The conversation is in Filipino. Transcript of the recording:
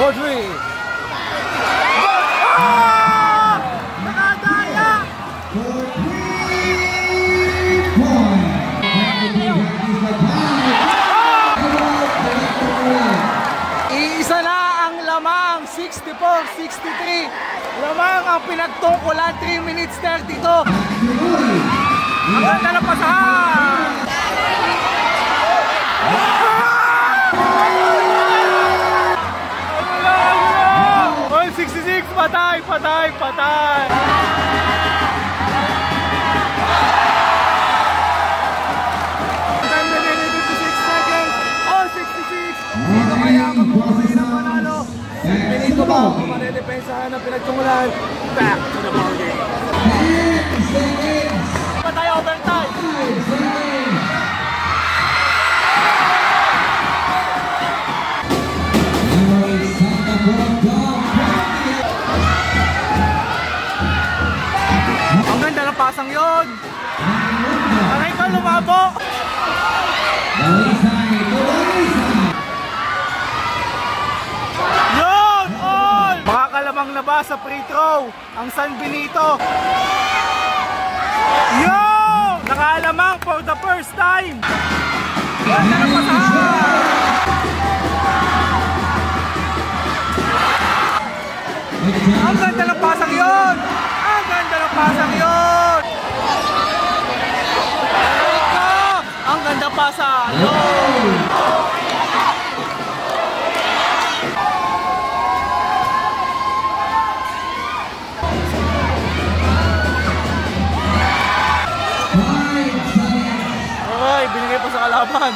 3. Nakadaya! Iisa na ang lamang, 64-63. Lamang ang pinagtungkulan, 3 minutes 32. Ang ganda na pasahan! 66, patay! Time na 56 seconds. Oh, 66! Sino kaya magbuhay ng manalo? Pinito ba kung manidepensahan ng pinagtungkulan? Back to the ball game. Patay, overtime! Ang ganda ng pasang yun! Aray ka, lumabo! Yun! All! Makakalamang na ba sa free throw ang San Benito? Yun! Nakalamang for the first time! Ganda ng pasahan! Ang ganda ng pasang yun! Ang ganda ng pasang yun! Ang ganda pasa! Yun! Ay, binigay pa sa kalaban!